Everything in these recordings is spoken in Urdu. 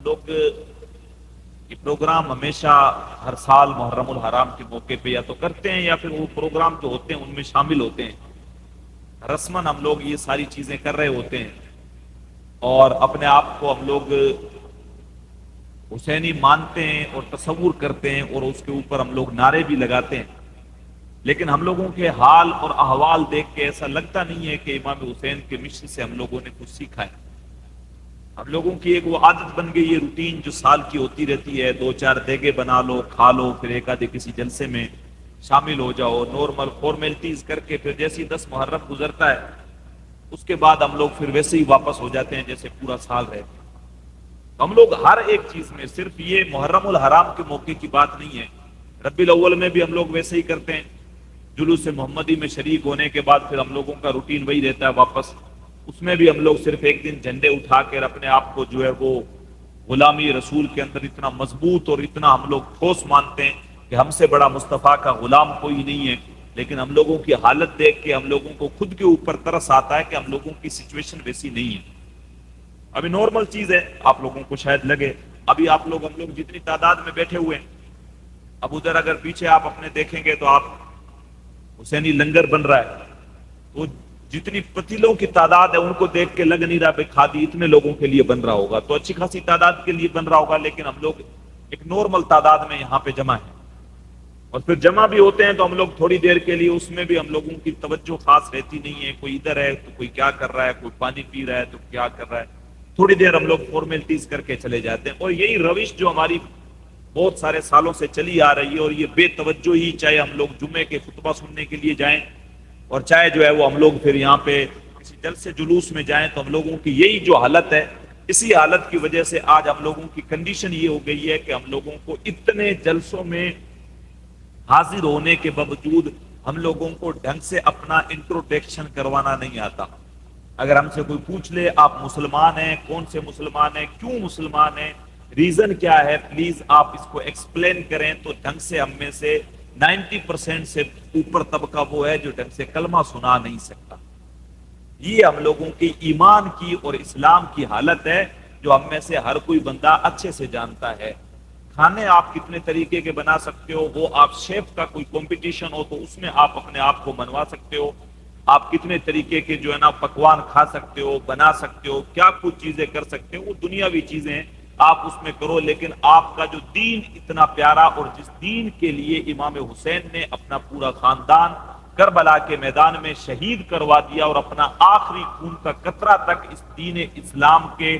لوگ یہ پروگرام ہمیشہ ہر سال محرم الحرام کے موقع پہ یا تو کرتے ہیں یا پھر وہ پروگرام جو ہوتے ہیں ان میں شامل ہوتے ہیں۔ رسماً ہم لوگ یہ ساری چیزیں کر رہے ہوتے ہیں اور اپنے آپ کو ہم لوگ حسینی مانتے ہیں اور تصور کرتے ہیں اور اس کے اوپر ہم لوگ نعرے بھی لگاتے ہیں، لیکن ہم لوگوں کے حال اور احوال دیکھ کے ایسا لگتا نہیں ہے کہ امام حسین کے مشن سے ہم لوگوں نے کچھ سیکھا ہے۔ ہم لوگوں کی ایک وہ عادت بن گئی ہے، روٹین جو سال کی ہوتی رہتی ہے، دو چار دیگے بنا لو، کھا لو، پھر ایک آدھے کسی جلسے میں شامل ہو جاؤ، نارمل فارمیلٹیز کر کے پھر جیسے 10 محرم گزرتا ہے اس کے بعد ہم لوگ پھر ویسے ہی واپس ہو جاتے ہیں جیسے پورا سال رہتے ہیں۔ ہم لوگ ہر ایک چیز میں، صرف یہ محرم الحرام کے موقع کی بات نہیں ہے، ربیع الاول میں بھی ہم لوگ ویسے ہی کرتے ہیں، جلوس محمدی میں شریک ہونے کے بعد پھر ہم لوگوں کا روٹین وہی رہتا ہے واپس، اس میں بھی ہم لوگ صرف ایک دن جھنڈے اٹھا کر اپنے آپ کو جو ہے وہ غلامی رسول کے اندر اتنا مضبوط اور اتنا ہم لوگ ٹھوس مانتے ہیں کہ ہم سے بڑا مصطفیٰ کا غلام کوئی نہیں ہے، لیکن ہم لوگوں کی حالت دیکھ کے ہم لوگوں کو خود کے اوپر ترس آتا ہے کہ ہم لوگوں کی سچویشن ویسی نہیں ہے۔ ابھی نارمل چیز ہے، آپ لوگوں کو شاید لگے، ابھی آپ لوگ ہم لوگ جتنی تعداد میں بیٹھے ہوئے ہیں، اب ادھر اگر پیچھے آپ اپنے دیکھیں گے تو آپ حسینی لنگر بن رہا ہے، تو جتنی پتیلوں کی تعداد ہے ان کو دیکھ کے لگ نہیں رہا کہ کھادی اتنے لوگوں کے لیے بن رہا ہوگا، تو اچھی خاصی تعداد کے لیے بن رہا ہوگا، لیکن ہم لوگ ایک نارمل تعداد میں یہاں پہ جمع ہیں، اور پھر جمع بھی ہوتے ہیں تو ہم لوگ تھوڑی دیر کے لیے اس میں بھی ہم لوگوں کی توجہ خاص رہتی نہیں ہے، کوئی ادھر ہے تو کوئی کیا کر رہا ہے، کوئی پانی پی رہا ہے تو کیا کر رہا ہے، تھوڑی دیر ہم لوگ فارمیلٹیز کر کے چلے جاتے ہیں، اور یہی روش جو ہماری بہت سارے سالوں سے چلی آ رہی ہے، اور یہ بے توجہ ہی، چاہے ہم لوگ جمعے کے خطبہ سننے کے لیے جائیں اور چاہے جو ہے وہ ہم لوگ پھر یہاں پہ کسی جلسے جلوس میں جائیں، تو ہم لوگوں کی یہی جو حالت ہے، اسی حالت کی وجہ سے آج ہم لوگوں کی کنڈیشن یہ ہو گئی ہے کہ ہم لوگوں کو اتنے جلسوں میں حاضر ہونے کے باوجود ہم لوگوں کو ڈھنگ سے اپنا انٹروڈکشن کروانا نہیں آتا۔ اگر ہم سے کوئی پوچھ لے آپ مسلمان ہیں، کون سے مسلمان ہیں، کیوں مسلمان ہیں، ریزن کیا ہے، پلیز آپ اس کو ایکسپلین کریں، تو ڈھنگ سے ہم میں سے 90% سے اوپر طبقہ وہ ہے جو ڈھنگ سے کلمہ سنا نہیں سکتا۔ یہ ہم لوگوں کی ایمان کی اور اسلام کی حالت ہے جو ہم میں سے ہر کوئی بندہ اچھے سے جانتا ہے۔ کھانے آپ کتنے طریقے کے بنا سکتے ہو، وہ آپ شیف کا کوئی کمپٹیشن ہو تو اس میں آپ اپنے آپ کو منوا سکتے ہو، آپ کتنے طریقے کے جو ہے نا پکوان کھا سکتے ہو، بنا سکتے ہو، کیا کچھ چیزیں کر سکتے ہو، وہ دنیاوی چیزیں ہیں آپ اس میں کرو، لیکن آپ کا جو دین اتنا پیارا، اور جس دین کے لیے امام حسین نے اپنا پورا خاندان کربلا کے میدان میں شہید کروا دیا اور اپنا آخری خون کا قطرہ تک اس دین اسلام کے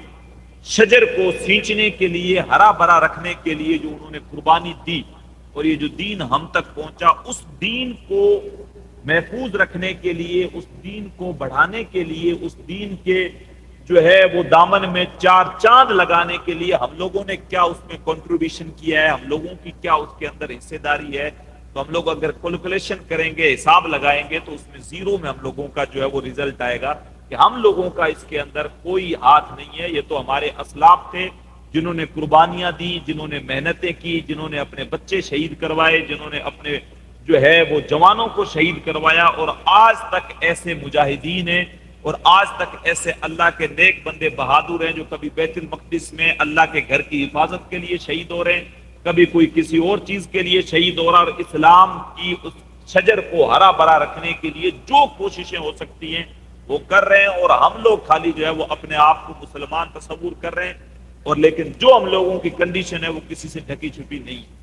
شجر کو سینچنے کے لیے، ہرا بھرا رکھنے کے لیے جو انہوں نے قربانی دی، اور یہ جو دین ہم تک پہنچا، اس دین کو محفوظ رکھنے کے لیے، اس دین کو بڑھانے کے لیے، اس دین کے جو ہے وہ دامن میں چار چاند لگانے کے لیے ہم لوگوں نے کیا اس میں کنٹریبیوشن کیا ہے، ہم لوگوں کی کیا اس کے اندر حصے داری ہے، تو ہم لوگ اگر کیلکولیشن کریں گے، حساب لگائیں گے، تو اس میں زیرو میں ہم لوگوں کا جو ہے وہ ریزلٹ آئے گا کہ ہم لوگوں کا اس کے اندر کوئی ہاتھ نہیں ہے، یہ تو ہمارے اسلاف تھے جنہوں نے قربانیاں دی، جنہوں نے محنتیں کی، جنہوں نے اپنے بچے شہید کروائے، جنہوں نے اپنے جو ہے وہ جوانوں کو شہید کروایا، اور آج تک ایسے مجاہدین ہیں اور آج تک ایسے اللہ کے نیک بندے بہادر ہیں جو کبھی بیت المقدس میں اللہ کے گھر کی حفاظت کے لیے شہید ہو رہے ہیں، کبھی کوئی کسی اور چیز کے لیے شہید ہو رہا، اور اسلام کی اس شجر کو ہرا بھرا رکھنے کے لیے جو کوششیں ہو سکتی ہیں وہ کر رہے ہیں، اور ہم لوگ خالی جو ہے وہ اپنے آپ کو مسلمان تصور کر رہے ہیں، اور لیکن جو ہم لوگوں کی کنڈیشن ہے وہ کسی سے ڈھکی چھپی نہیں ہے۔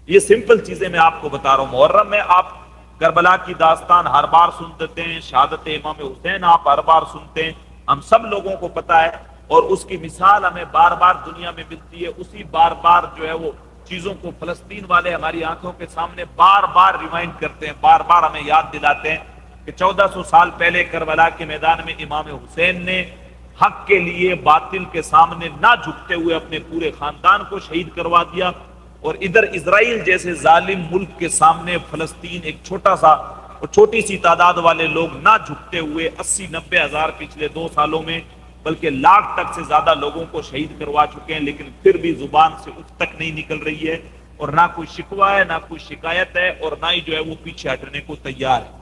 یہ سمپل چیزیں میں آپ کو بتا رہا ہوں۔ محرم میں آپ کربلا کی داستان ہر بار سنتے ہیں، شہادت امام حسین آپ ہر بار سنتے ہیں، ہم سب لوگوں کو پتا ہے، اور اس کی مثال ہمیں بار بار دنیا میں ملتی ہے، اسی بار بار جو ہے وہ چیزوں کو فلسطین والے ہماری آنکھوں کے سامنے بار بار ریمائنڈ کرتے ہیں، بار بار ہمیں یاد دلاتے ہیں کہ 1400 سال پہلے کربلا کے میدان میں امام حسین نے حق کے لیے باطل کے سامنے نہ جھکتے ہوئے اپنے پورے خاندان کو شہید کروا دیا، اور ادھر اسرائیل جیسے ظالم ملک کے سامنے فلسطین ایک چھوٹا سا اور چھوٹی سی تعداد والے لوگ نہ جھکتے ہوئے 80-90 ہزار پچھلے 2 سالوں میں بلکہ لاکھ تک سے زیادہ لوگوں کو شہید کروا چکے ہیں، لیکن پھر بھی زبان سے اف تک نہیں نکل رہی ہے، اور نہ کوئی شکوہ ہے، نہ کوئی شکایت ہے، اور نہ ہی جو ہے وہ پیچھے ہٹنے کو تیار ہے۔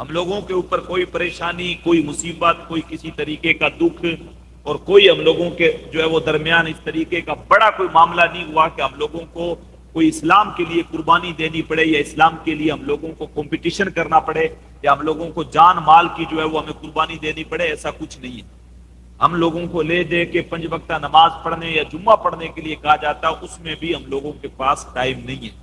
ہم لوگوں کے اوپر کوئی پریشانی، کوئی مصیبت، کوئی کسی طریقے کا دکھ اور کوئی ہم لوگوں کے جو ہے وہ درمیان اس طریقے کا بڑا کوئی معاملہ نہیں ہوا کہ ہم لوگوں کو کوئی اسلام کے لیے قربانی دینی پڑے یا اسلام کے لیے ہم لوگوں کو کمپٹیشن کرنا پڑے یا ہم لوگوں کو جان مال کی جو ہے وہ ہمیں قربانی دینی پڑے، ایسا کچھ نہیں ہے۔ ہم لوگوں کو لے دے کے 5 وقتہ نماز پڑھنے یا جمعہ پڑھنے کے لیے کہا جاتا ہے، اس میں بھی ہم لوگوں کے پاس ٹائم نہیں ہے۔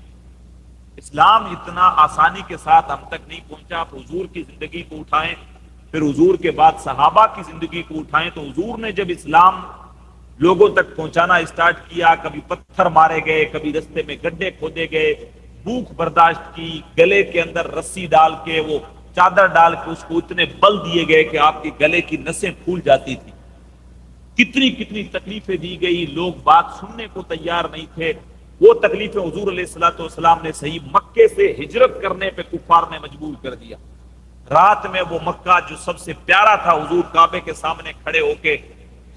اسلام اتنا آسانی کے ساتھ ہم تک نہیں پہنچا۔ آپ حضور کی زندگی کو اٹھائیں، پھر حضور کے بعد صحابہ کی زندگی کو اٹھائیں، تو حضور نے جب اسلام لوگوں تک پہنچانا اسٹارٹ کیا، کبھی پتھر مارے گئے، کبھی رستے میں گڈھے کھودے گئے، بھوک برداشت کی، گلے کے اندر رسی ڈال کے وہ چادر ڈال کے اس کو اتنے بل دیے گئے کہ آپ کے گلے کی نسیں پھول جاتی تھی، کتنی کتنی تکلیفیں دی گئی، لوگ بات سننے کو تیار نہیں تھے۔ وہ تکلیفیں حضور علیہ الصلوۃ والسلام نے صحیح مکے سے ہجرت کرنے پہ کفار نے مجبور کر دیا۔ رات میں وہ مکہ جو سب سے پیارا تھا، حضور کعبے کے سامنے کھڑے ہو کے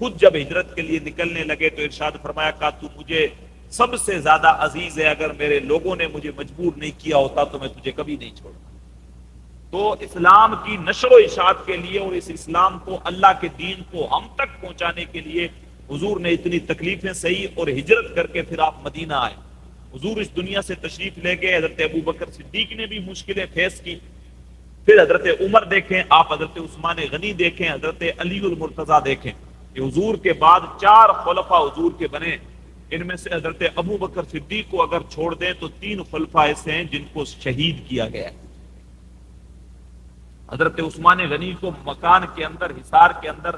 خود جب ہجرت کے لیے نکلنے لگے تو ارشاد فرمایا کہ تو مجھے سب سے زیادہ عزیز ہے، اگر میرے لوگوں نے مجھے مجبور نہیں کیا ہوتا تو میں تجھے کبھی نہیں چھوڑتا۔ تو اسلام کی نشر و اشاعت کے لیے اور اس اسلام کو، اللہ کے دین کو ہم تک پہنچانے کے لیے حضور نے اتنی تکلیفیں سہی اور ہجرت کر کے پھر آپ مدینہ آئے۔ حضور اس دنیا سے تشریف لے گئے، حضرت ابو بکر صدیق نے بھی مشکلیں فیس کی، پھر حضرت عمر دیکھیں آپ، حضرت عثمان غنی دیکھیں، حضرت علی المرتضیٰ دیکھیں کہ حضور کے بعد 4 خلفاء حضور کے بنے۔ ان میں سے حضرت ابو بکر صدیق کو اگر چھوڑ دیں تو 3 خلفاء ایسے ہیں جن کو شہید کیا گیا ہے۔ حضرت عثمان غنی کو مکان کے اندر، حصار کے اندر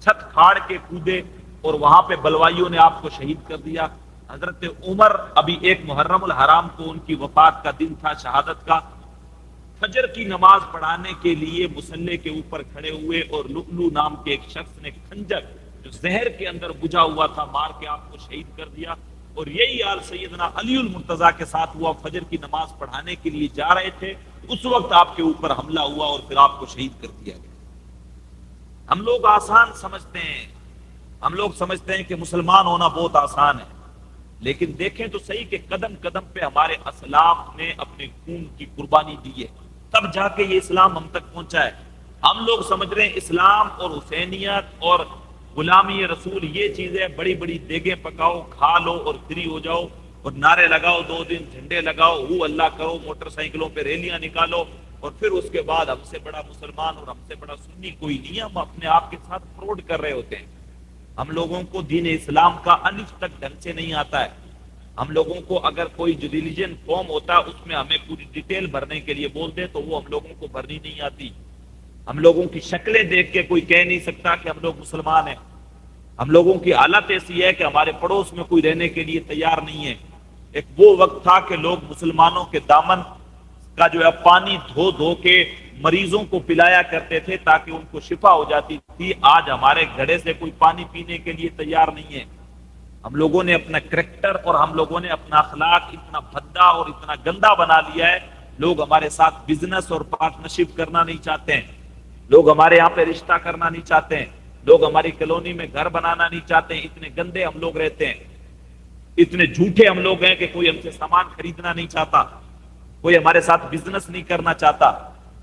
چھت کھاڑ کے کودے اور وہاں پہ بلوائیوں نے آپ کو شہید کر دیا۔ حضرت عمر ابھی 1 محرم الحرام کو ان کی وفات کا دن تھا، شہادت کا، فجر کی نماز پڑھانے کے لیے مصلے کے اوپر کھڑے ہوئے اور لؤلؤ نام کے ایک شخص نے خنجر جو زہر کے اندر بجھا ہوا تھا مار کے آپ کو شہید کر دیا۔ اور یہی حال سیدنا علی المرتضیٰ کے ساتھ ہوا، فجر کی نماز پڑھانے کے لیے جا رہے تھے، اس وقت آپ کے اوپر حملہ ہوا اور پھر آپ کو شہید کر دیا گیا۔ ہم لوگ آسان سمجھتے ہیں، ہم لوگ سمجھتے ہیں کہ مسلمان ہونا بہت آسان ہے، لیکن دیکھیں تو صحیح کہ قدم قدم پہ ہمارے اسلاف نے اپنے خون کی قربانی دی ہے، تب جا کے یہ اسلام ہم تک پہنچا ہے۔ ہم لوگ سمجھ رہے ہیں اسلام اور حسینیت اور غلامی رسول یہ چیزیں بڑی بڑی دیگیں پکاؤ، کھا لو اور فری ہو جاؤ اور نعرے لگاؤ، 2 دن جھنڈے لگاؤ، ہو اللہ کرو، موٹر سائیکلوں پہ ریلیاں نکالو، اور پھر اس کے بعد ہم سے بڑا مسلمان اور ہم سے بڑا سنی کوئی نہیں۔ ہم اپنے آپ کے ساتھ فراڈ کر رہے ہوتے ہیں۔ ہم لوگوں کو دین اسلام کا الف تک ڈھنگ سے نہیں آتا ہے۔ ہم لوگوں کو اگر کوئی جو ریلیجن فارم ہوتا ہے اس میں ہمیں پوری ڈیٹیل بھرنے کے لیے بول دے تو وہ ہم لوگوں کو بھرنی نہیں آتی۔ ہم لوگوں کی شکلیں دیکھ کے کوئی کہہ نہیں سکتا کہ ہم لوگ مسلمان ہیں۔ ہم لوگوں کی حالت ایسی ہے کہ ہمارے پڑوس میں کوئی رہنے کے لیے تیار نہیں ہے۔ ایک وہ وقت تھا کہ لوگ مسلمانوں کے دامن کا جو ہے پانی دھو دھو کے مریضوں کو پلایا کرتے تھے تاکہ ان کو شفا ہو جاتی تھی۔ آج ہمارے گھڑے سے کوئی پانی پینے کے لیے تیار نہیں ہے۔ ہم لوگوں نے اپنا کریکٹر اور ہم لوگوں نے اپنا اخلاق اتنا بھدا اور اتنا گندا بنا لیا ہے، لوگ ہمارے ساتھ بزنس اور پارٹنرشپ کرنا نہیں چاہتے ہیں، لوگ ہمارے یہاں پہ رشتہ کرنا نہیں چاہتے ہیں، لوگ ہماری کالونی میں گھر بنانا نہیں چاہتے ہیں۔ اتنے گندے ہم لوگ رہتے ہیں، اتنے جھوٹے ہم لوگ ہیں کہ کوئی ہم سے سامان خریدنا نہیں چاہتا، کوئی ہمارے ساتھ بزنس نہیں کرنا چاہتا۔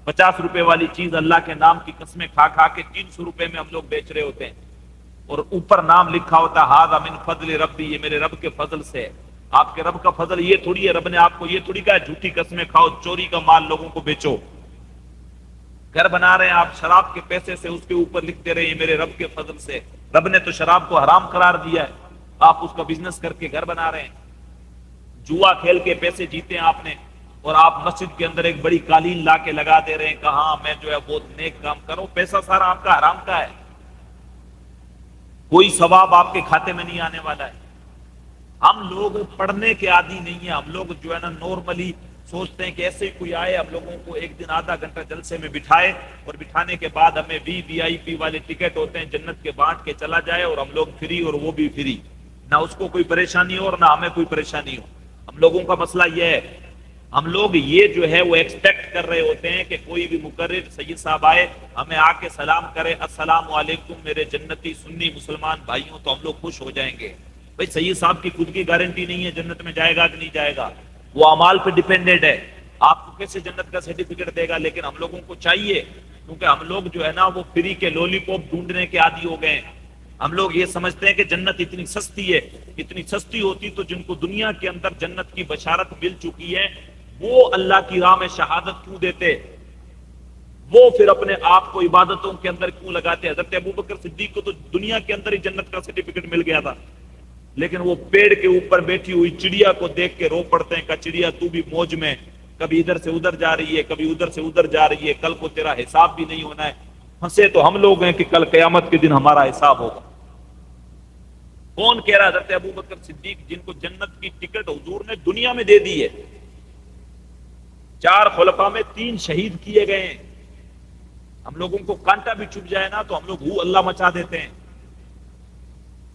50 روپے والی چیز اللہ کے نام کی قسمیں کھا کھا کے 300 روپے میں ہم لوگ بیچ رہے ہوتے ہیں، اور اوپر نام لکھا ہوتا ہے ھذا من فضل ربی، یہ میرے رب کے فضل سے ہے۔ آپ کے رب کا فضل یہ تھوڑی ہے، رب نے آپ کو یہ تھوڑی کہا جھوٹی قسمیں کھاؤ، چوری کا مال لوگوں کو بیچو۔ گھر بنا رہے ہیں آپ شراب کے پیسے سے، اس کے اوپر لکھتے رہے یہ میرے رب کے فضل سے۔ رب نے تو شراب کو حرام قرار دیا ہے، آپ اس کا بزنس کر کے گھر بنا رہے ہیں۔ جوا کھیل کے پیسے جیتے ہیں آپ نے، اور آپ مسجد کے اندر ایک بڑی قالین لا کے لگا دے رہے ہیں کہ ہاں میں جو ہے بہت نیک کام کروں، پیسہ سارا آپ کا حرام کا ہے، کوئی ثواب آپ کے کھاتے میں نہیں آنے والا ہے۔ ہم لوگ پڑھنے کے عادی نہیں ہیں، ہم لوگ جو ہے نا نارملی سوچتے ہیں کہ ایسے ہی کوئی آئے ہم لوگوں کو ایک دن آدھا گھنٹہ جلسے میں بٹھائے اور بٹھانے کے بعد ہمیں وی آئی پی والے ٹکٹ ہوتے ہیں جنت کے بانٹ کے چلا جائے، اور ہم لوگ فری اور وہ بھی فری، نہ اس کو کوئی پریشانی ہو اور نہ ہمیں کوئی پریشانی ہو۔ ہم لوگوں کا مسئلہ یہ ہے، ہم لوگ یہ جو ہے وہ ایکسپیکٹ کر رہے ہوتے ہیں کہ کوئی بھی مقرر سید صاحب آئے ہمیں آ کے سلام کرے، السلام علیکم میرے جنتی سنی مسلمان بھائیوں، تو ہم لوگ خوش ہو جائیں گے۔ بھائی سید صاحب کی خود کی گارنٹی نہیں ہے جنت میں جائے گا کہ نہیں جائے گا، وہ اعمال پہ ڈیپینڈنٹ ہے، آپ کو کیسے جنت کا سرٹیفکیٹ دے گا۔ لیکن ہم لوگوں کو چاہیے، کیونکہ ہم لوگ جو ہے نا وہ فری کے لولی پاپ ڈھونڈنے کے عادی ہو گئے ہیں، ہم لوگ یہ سمجھتے ہیں کہ جنت اتنی سستی ہے، اتنی سستی ہوتی تو جن کو دنیا کے اندر جنت کی بشارت مل چکی ہے وہ اللہ کی راہ میں شہادت کیوں دیتے، وہ پھر اپنے آپ کو عبادتوں کے اندر کیوں لگاتے؟ حضرت ابوبکر صدیق کو تو دنیا کے اندر ہی جنت کا سرٹیفکیٹ مل گیا تھا، لیکن وہ پیڑ کے اوپر بیٹھی ہوئی چڑیا کو دیکھ کے رو پڑتے ہیں کہ چڑیا تو بھی موج میں، کبھی ادھر سے ادھر جا رہی ہے، کبھی ادھر سے ادھر جا رہی ہے، کل کو تیرا حساب بھی نہیں ہونا ہے۔ ہنسے تو ہم لوگ ہیں کہ کل قیامت کے دن ہمارا حساب ہوگا۔ کون کہہ رہا؟ حضرت ابوبکر صدیق، جن کو جنت کی ٹکٹ حضور نے دنیا میں دے دی ہے۔ 4 خلفاء میں 3 شہید کیے گئے ہیں۔ ہم لوگوں کو کانٹا بھی چپ جائے نا تو ہم لوگ ہو اللہ مچا دیتے ہیں،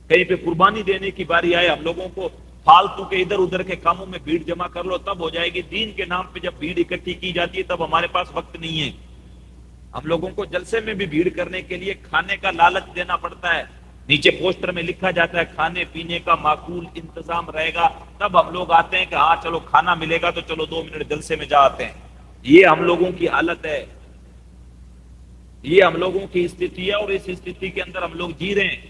کہیں پہ قربانی دینے کی باری آئے ہم لوگوں کو فالتو کے ادھر ادھر کے کاموں میں بھیڑ جمع کر لو تب ہو جائے گی، دین کے نام پہ جب بھیڑ اکٹھی کی جاتی ہے تب ہمارے پاس وقت نہیں ہے۔ ہم لوگوں کو جلسے میں بھی بھیڑ کرنے کے لیے کھانے کا لالچ دینا پڑتا ہے، نیچے پوسٹر میں لکھا جاتا ہے کھانے پینے کا معقول انتظام رہے گا، تب ہم لوگ آتے ہیں کہ ہاں چلو کھانا ملے گا تو چلو 2 منٹ جلسے میں جا آتے ہیں۔ یہ ہم لوگوں کی حالت ہے، یہ ہم لوگوں کی استھتی ہے، اور اس استھتی کے اندر ہم لوگ جی رہے ہیں۔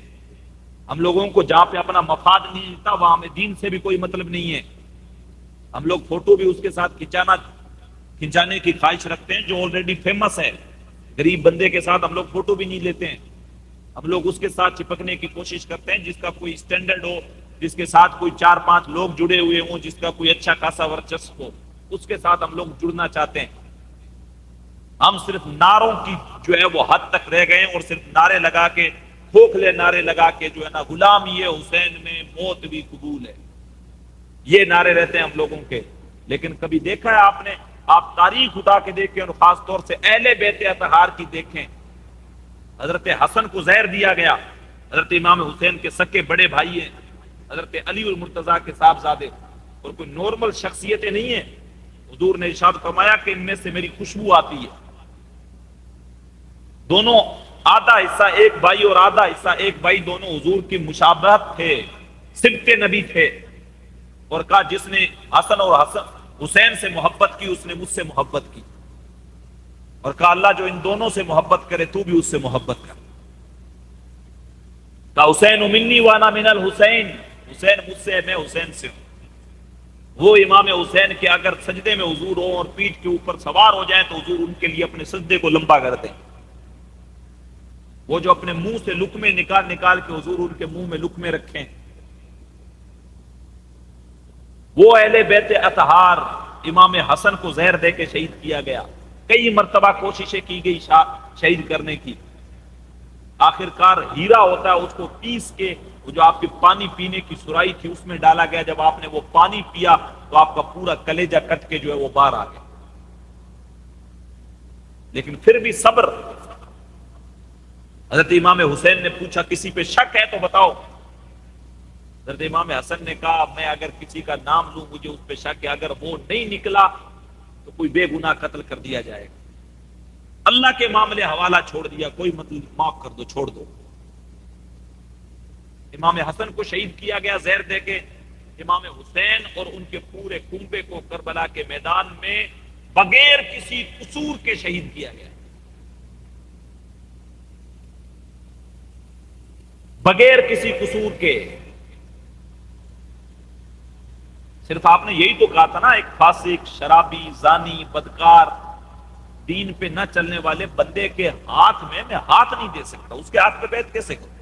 ہم لوگوں کو جہاں پہ اپنا مفاد نہیں ملتا وہاں ہمیں دین سے بھی کوئی مطلب نہیں ہے۔ ہم لوگ فوٹو بھی اس کے ساتھ کھنچانے کی خواہش رکھتے ہیں جو آلریڈی فیمس ہے، غریب بندے کے ساتھ ہم لوگ فوٹو بھی نہیں لیتے ہیں۔ ہم لوگ اس کے ساتھ چپکنے کی کوشش کرتے ہیں جس کا کوئی اسٹینڈرڈ ہو، جس کے ساتھ کوئی 4-5 لوگ جڑے ہوئے ہوں، جس کا کوئی اچھا خاصا ورچسپ ہو، اس کے ساتھ ہم لوگ جڑنا چاہتے ہیں۔ ہم صرف نعروں کی جو ہے وہ حد تک رہ گئے، اور صرف نعرے لگا کے، کھوکھلے نعرے لگا کے جو ہے نا غلامی حسین میں موت بھی قبول ہے، یہ نعرے رہتے ہیں ہم لوگوں کے۔ لیکن کبھی دیکھا ہے آپ نے؟ آپ تاریخ اٹھا کے دیکھیں، اور خاص طور سے اہل بیت اطہار کی دیکھیں۔ حضرت حسن کو زہر دیا گیا، حضرت امام حسین کے سکے بڑے بھائی ہیں، حضرت علی المرتضیٰ کے صاحبزادے، اور کوئی نارمل شخصیتیں نہیں ہیں۔ حضور نے ارشاد فرمایا کہ ان میں سے میری خوشبو آتی ہے۔ دونوں آدھا حصہ ایک بھائی اور آدھا حصہ ایک بھائی، دونوں حضور کی مشابہت تھے، سبط نبی تھے، اور کہا جس نے حسن اور حسین سے محبت کی اس نے مجھ سے محبت کی، اور کہا اللہ جو ان دونوں سے محبت کرے تو بھی اس سے محبت کر۔ کہا حسین منی وانا من الحسین، حسین مجھ سے ہے میں حسین سے ہوں۔ وہ امام حسین کے اگر سجدے میں حضور ہو اور پیٹھ کے اوپر سوار ہو جائیں تو حضور ان کے لیے اپنے سجدے کو لمبا کر دیں۔ وہ جو اپنے منہ سے لقمے نکال نکال کے حضور ان کے منہ میں لقمے رکھیں، وہ اہل بیت اطہار امام حسن کو زہر دے کے شہید کیا گیا۔ کئی مرتبہ کوششیں کی گئی شہید کرنے کی، آخر کار ہیرا ہوتا ہے اس کو پیس کے، وہ جو آپ کے پانی پینے کی سرائی تھی اس میں ڈالا گیا، جب آپ نے وہ پانی پیا تو آپ کا پورا کلیجہ کٹ کے جو ہے وہ باہر آ گیا۔ لیکن پھر بھی صبر۔ حضرت امام حسین نے پوچھا کسی پہ شک ہے تو بتاؤ؟ حضرت امام حسن نے کہا میں اگر کسی کا نام لوں مجھے اس پہ شک ہے، اگر وہ نہیں نکلا تو کوئی بے گناہ قتل کر دیا جائے گا۔ اللہ کے معاملے حوالہ چھوڑ دیا، کوئی مطلب معاف کر دو، چھوڑ دو۔ امام حسن کو شہید کیا گیا زہر دے کے، امام حسین اور ان کے پورے کنبے کو کربلا کے میدان میں بغیر کسی قصور کے شہید کیا گیا، بغیر کسی قصور کے۔ صرف آپ نے یہی تو کہا تھا نا، ایک فاسق، شرابی، زانی، بدکار، دین پہ نہ چلنے والے بندے کے ہاتھ میں ہاتھ نہیں دے سکتا، اس کے ہاتھ پہ بیعت کیسے کروں؟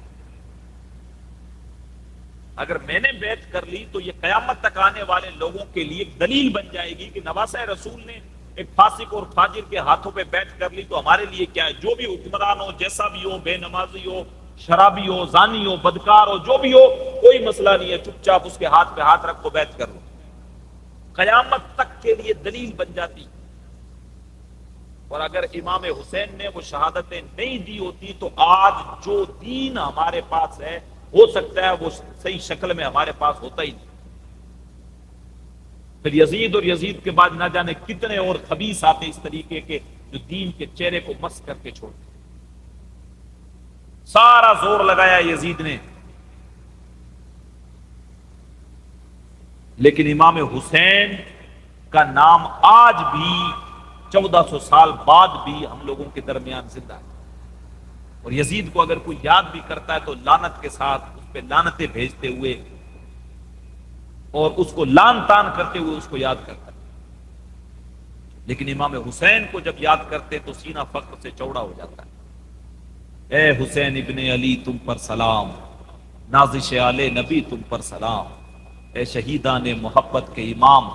اگر میں نے بیعت کر لی تو یہ قیامت تک آنے والے لوگوں کے لیے ایک دلیل بن جائے گی کہ نواسہ رسول نے ایک فاسق اور فاجر کے ہاتھوں پہ بیعت کر لی، تو ہمارے لیے کیا ہے؟ جو بھی حکمران ہو، جیسا بھی ہو، بے نمازی ہو، شرابی ہو، زانی ہو، بدکار ہو، جو بھی ہو، کوئی مسئلہ نہیں ہے، چپ چاپ اس کے ہاتھ پہ ہاتھ رکھو، بیعت کر لو، قیامت تک کے لیے دلیل بن جاتی۔ اور اگر امام حسین نے وہ شہادتیں نہیں دی ہوتی تو آج جو دین ہمارے پاس ہے ہو سکتا ہے وہ صحیح شکل میں ہمارے پاس ہوتا ہی نہیں۔ پھر یزید اور یزید کے بعد نہ جانے کتنے اور خبیث آتے اس طریقے کے جو دین کے چہرے کو مس کر کے چھوڑتے۔ سارا زور لگایا یزید نے، لیکن امام حسین کا نام آج بھی 1400 سال بعد بھی ہم لوگوں کے درمیان زندہ ہے۔ اور یزید کو اگر کوئی یاد بھی کرتا ہے تو لعنت کے ساتھ اس پہ لعنتیں بھیجتے ہوئے اور اس کو لان تان کرتے ہوئے اس کو یاد کرتا ہے. لیکن امام حسین کو جب یاد کرتے تو سینہ فخر سے چوڑا ہو جاتا ہے. اے حسین ابن علی تم پر سلام، نازش آل نبی تم پر سلام، اے شہیدان محبت کے امام،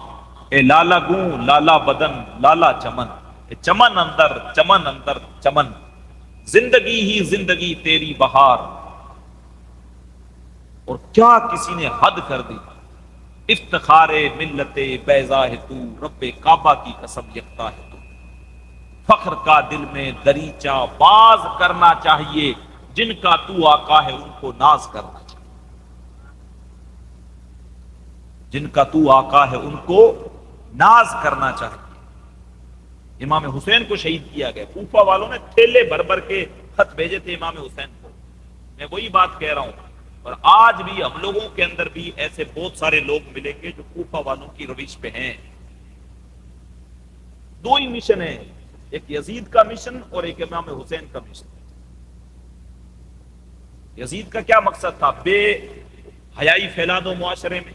اے لالا گوں لالا بدن لالا چمن، اے چمن اندر چمن، زندگی ہی زندگی تیری بہار. اور کیا کسی نے حد کر دی، افتخار ملت بیضا ہے تو، رب کعبہ کی قسم یکتا ہے تو. فخر کا دل میں دریچہ باز کرنا چاہیے، جن کا تو آقا ہے ان کو ناز کرنا چاہیے. جن کا تو آقا ہے ان کو ناز کرنا چاہیے. امام حسین کو شہید کیا گیا. کوفہ والوں نے تھیلے بھر بھر کے خط بھیجے تھے امام حسین کو. میں وہی بات کہہ رہا ہوں. اور آج بھی ہم لوگوں کے اندر بھی ایسے بہت سارے لوگ ملیں گے جو کوفہ والوں کی روش پہ ہیں. دو ہی مشن ہیں، ایک یزید کا مشن اور ایک امام حسین کا مشن. یزید کا کیا مقصد تھا؟ بے حیائی پھیلا دو معاشرے میں،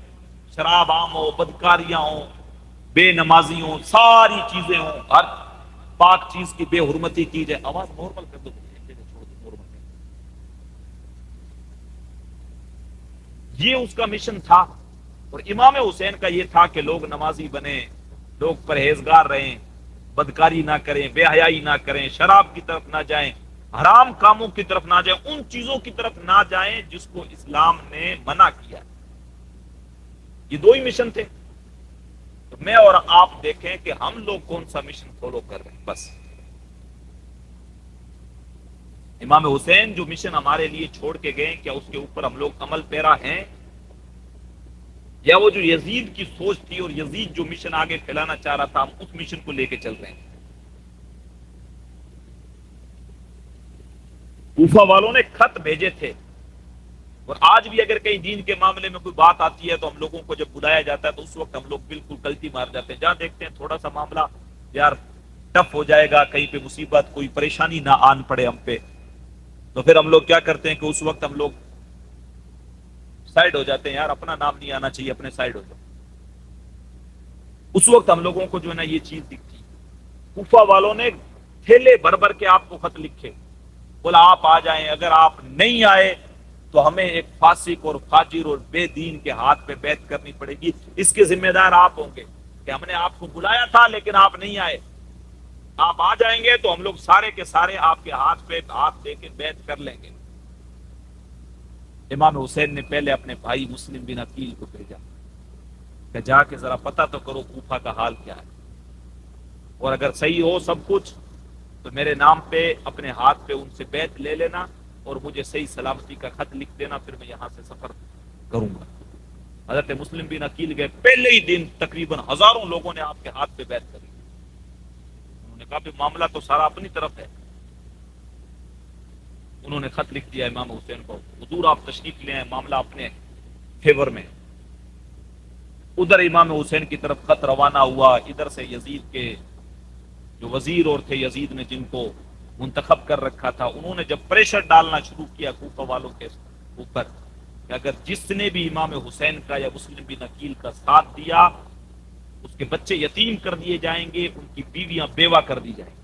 شراب عام ہو، بدکاریاں ہوں، بے نمازی ہوں، ساری چیزیں ہوں، ہر پاک چیز کی بے حرمتی کی جائے. آواز نارمل کر دو، چھوڑ دو نارمل کر. یہ اس کا مشن تھا. اور امام حسین کا یہ تھا کہ لوگ نمازی بنے، لوگ پرہیزگار رہیں، بدکاری نہ کریں، بے حیائی نہ کریں، شراب کی طرف نہ جائیں، حرام کاموں کی طرف نہ جائیں، ان چیزوں کی طرف نہ جائیں جس کو اسلام نے منع کیا. یہ دو ہی مشن تھے. تو میں اور آپ دیکھیں کہ ہم لوگ کون سا مشن فالو کر رہے ہیں. بس امام حسین جو مشن ہمارے لیے چھوڑ کے گئے، کیا اس کے اوپر ہم لوگ عمل پیرا ہیں؟ یا وہ جو یزید کی سوچ تھی اور یزید جو مشن آگے پھیلانا چاہ رہا تھا، ہم اس مشن کو لے کے چل رہے ہیں؟ کوفہ والوں نے خط بھیجے تھے. اور آج بھی اگر کہیں دین کے معاملے میں کوئی بات آتی ہے تو ہم لوگوں کو جب بلایا جاتا ہے تو اس وقت ہم لوگ بالکل کلٹی مار جاتے ہیں. جہاں دیکھتے ہیں تھوڑا سا معاملہ یار ٹف ہو جائے گا، کہیں پہ مصیبت کوئی پریشانی نہ آن پڑے ہم پہ، تو پھر ہم لوگ کیا کرتے ہیں کہ اس وقت ہم لوگ سائڈ ہو جاتے ہیں. یار اپنا نام نہیں آنا چاہیے، اپنے سائڈ ہو جاؤ. اس وقت ہم لوگوں کو جو ہے نا یہ چیز دکھتی. کوفہ والوں نے تھیلے بھر بھر کے آپ کو خط لکھے، بولا آپ آ جائیں، اگر آپ نہیں آئے تو ہمیں ایک فاسق اور فاجر اور بے دین کے ہاتھ پہ بیعت کرنی پڑے گی، اس کے ذمہ دار آپ ہوں گے کہ ہم نے آپ کو بلایا تھا لیکن آپ نہیں آئے. آپ آ جائیں گے تو ہم لوگ سارے کے سارے آپ کے ہاتھ پہ ہاتھ دے کے بیعت کر لیں گے. امام حسین نے پہلے اپنے بھائی مسلم بن عقیل کو بھیجا کہ جا کے ذرا پتہ تو کرو کوفہ کا حال کیا ہے، اور اگر صحیح ہو سب کچھ تو میرے نام پہ اپنے ہاتھ پہ ان سے بیعت لے لینا اور مجھے صحیح سلامتی کا خط لکھ دینا، پھر میں یہاں سے سفر کروں گا. حضرت مسلم بن عقیل گئے، پہلے ہی دن تقریباً ہزاروں لوگوں نے آپ کے ہاتھ پہ بیعت کری. انہوں نے کہا کہ معاملہ تو سارا اپنی طرف ہے. انہوں نے خط لکھ دیا امام حسین کو، حضور آپ تشریف لے آئیں، معاملہ اپنے فیور میں. ادھر امام حسین کی طرف خط روانہ ہوا، ادھر سے یزید کے جو وزیر اور تھے یزید نے جن کو منتخب کر رکھا تھا، انہوں نے جب پریشر ڈالنا شروع کیا کوفہ والوں کے اوپر کہ اگر جس نے بھی امام حسین کا یا مسلم بن عقیل کا ساتھ دیا اس کے بچے یتیم کر دیے جائیں گے، ان کی بیویاں بیوہ کر دی جائیں گی.